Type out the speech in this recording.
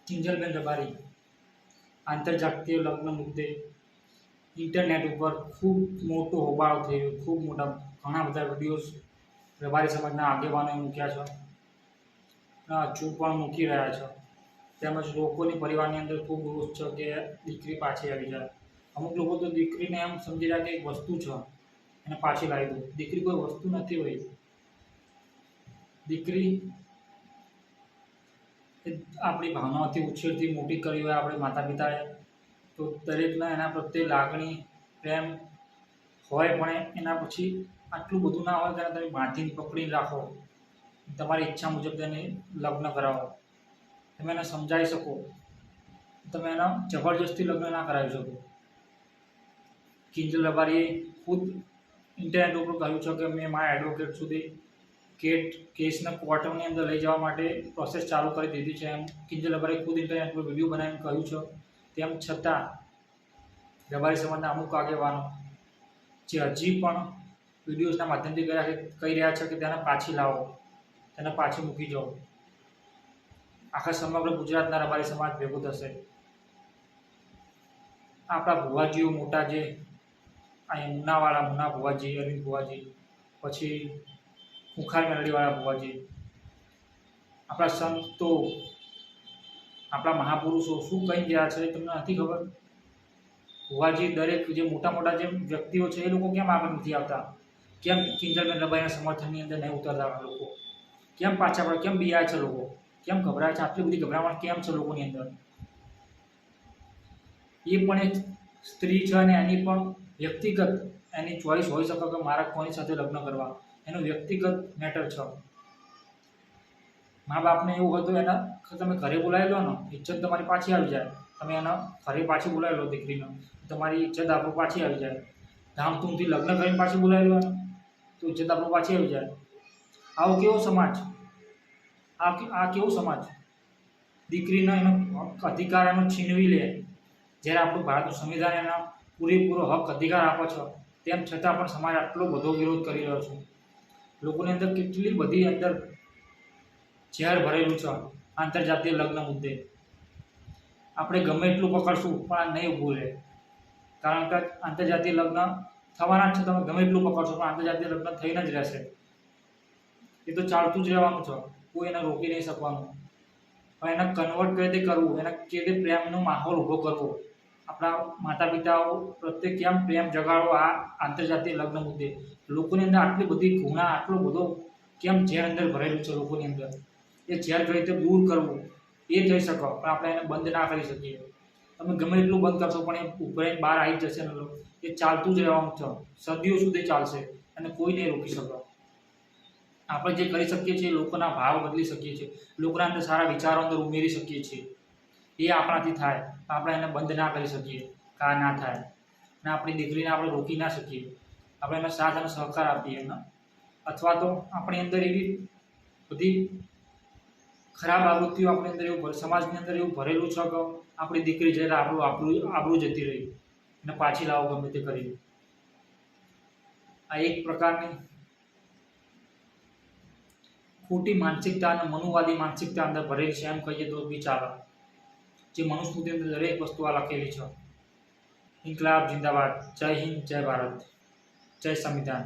કિંજલબેન રબારી આંતરજાતીય લગ્ન મુદ્દે ઇન્ટરનેટ ઉપર ખૂબ મોટો હોબાળો થયો, ખૂબ મોટા ઘણા બધા વિડીયોઝ રબારી સમાજના આગેવાનોએ મૂક્યા છે, હજુ પણ મૂકી રહ્યા છે. તેમજ લોકોની પરિવારની અંદર ખૂબ રોષ છે કે દીકરી પાછી આવી જાય. અમુક લોકો તો દીકરીને એમ સમજી રહ્યા કે એક વસ્તુ છે, એને પાછી લાવી દો. દીકરી કોઈ વસ્તુ નથી હોય. દીકરી આપણી ભાવનાઓથી ઉછેરથી મોટી કરી હોય આપણે માતા પિતાએ, તો દરેકના એના પ્રત્યે લાગણી પ્રેમ હોય, પણ એના પછી આટલું બધું ના હોય કે તમે બાંધીને પકડીને રાખો, તમારી ઈચ્છા મુજબ તેને લગ્ન કરાવો, તમે એને સમજાવી શકો, તમે એના જબરજસ્તી લગ્ન ના કરાવી શકો. કિંજલ રબારીએ ખુદ ઇન્ટરનેટ ઉપર કહ્યું છે કે મેં મારા એડવોકેટ સુધી કેસને કોર્ટની અંદર લઈ જવા માટે પ્રોસેસ ચાલુ કરી દીધી છે. એમ કિંજલ રબારીએ ખુદ ઇન્ટરનેટ પર વિડીયો બનાવીને કહ્યું છે. તેમ છતાં રબારી સમાજના અમુક આગેવાનો જે હજી પણ વિડીયોઝના માધ્યમથી કહી રહ્યા છે કે તેને પાછી લાવો, તેને પાછી મૂકી જાઓ. આખા સમગ્ર ગુજરાતના રબારી સમાજ ભેગો થશે. આપણા ભુવાજીઓ મોટા જે અહીંયા મુના ભુવાજી, અરવિંદ ભુવાજી, પછી ખુખાર મેલડીવાળા ભુવાજી, આપણા સંતો, આપણા મહાપુરુષો શું કહી ગયા છે તમને નથી ખબર? ભુવાજી દરેક જે મોટા જે વ્યક્તિઓ છે એ લોકો કેમ આગળ નથી આવતા? કેમ કિંજલબેન રબારીના સમર્થનની અંદર નહીં ઉતરતા લોકો? કેમ પાછા પડે? કેમ બિયાય છે લોકો? કેમ ગભરાય છે? આટલી બધી ગભરામણ કેમ છે લોકોની અંદર? એ પણ એક સ્ત્રી છે અને એની પણ વ્યક્તિગત એની ચોઈસ હોઈ શકે કે મારા કોની સાથે લગ્ન કરવા, એનું વ્યક્તિગત મેટર છે. મા બાપને એવું હતું એના તમે ઘરે બોલાવી લો ને, ઇજ્જત તમારી પાછી આવી જાય. તમે એના ઘરે પાછી બોલાવી લો દીકરીને, તમારી ઇજ્જત આપણું પાછી આવી જાય. ધામધૂમથી લગ્ન કરીને પાછી બોલાવી લો તો ઇજ્જત આપણું પાછી આવી જાય. આવો કેવો સમાજ? આ કેવો સમાજ? દીકરીનો એનો અધિકાર એનો છીનવી લે, જ્યારે આપણું ભારતનું સંવિધાન એના પૂરેપૂરો હક અધિકાર આપે છે, તેમ છતાં પણ સમાજ આટલો બધો વિરોધ કરી રહ્યો છે. લોકોની અંદર કેટલી બધી અંદર ઝેર ભરેલું છે આંતરજાતીય લગ્ન મુદ્દે. આપણે ગમે એટલું પકડશું પણ આ નહીં ઊભું રહે, કારણ કે આંતરજાતીય લગ્ન થવાના જ છે. તમે ગમે એટલું પકડશો પણ આંતરજાતીય લગ્ન થઈને જ રહેશે. એ તો ચાલતું જ રહેવાનું છે, કોઈ એને રોકી નહીં શકવાનું. પણ એને કન્વર્ટ કઈ રીતે કરવું, એને કેવી રીતે પ્રેમનો માહોલ ઊભો કરવો, આપણા માતા પિતાઓ પ્રત્યે કેમ પ્રેમ જગાડવો આ આંતરજાતીય લગ્ન મુદ્દે. લોકોની અંદર આટલી બધી ઘૃણા, આટલો બધો કેમ ઝેર અંદર ભરેલું છે લોકોની અંદર, એ ઝેર કઈ રીતે દૂર કરવું એ થઈ શકે, પણ આપણે એને બંધ ના કરી શકીએ. તમે ગમે એટલું બંધ કરશો પણ એ ઉભરાઈને બહાર આવી જશે ને, એ ચાલતું જ રહેવાનું છે, સદીઓ સુધી ચાલશે અને કોઈ નહીં રોકી શકે. આપણે જે કરી શકીએ છીએ લોકોના ભાવ બદલી શકીએ છીએ, લોકોના અંદર સારા વિચારો અંદર ઉમેરી શકીએ છીએ. એ આપણાથી થાય, આપણે એને બંધ ના કરી શકીએ કે આ ના થાય. અને આપણી દીકરીને આપણે રોકી ના શકીએ. આપણે એને સાથ અને સહકાર આપીએ એને, અથવા તો આપણી અંદર એવી બધી ખરાબ આવૃત્તિઓ આપણી અંદર એવું સમાજની અંદર એવું ભરેલું છે કે આપણી દીકરી જ્યારે આબરૂ જતી રહી અને પાછી લાવો ગમે તે કરી. આ એક પ્રકારની ખોટી માનસિકતા અને મનુવાદી માનસિકતા અંદર ભરેલી છે એમ કહીએ તો બી ચાલે. જે મનુસ્મૃતિની અંદર દરેક વસ્તુ આ લખેલી છે. ઇન્કલાબ જિંદાબાદ. જય હિન્દ, જય ભારત, જય સંવિધાન.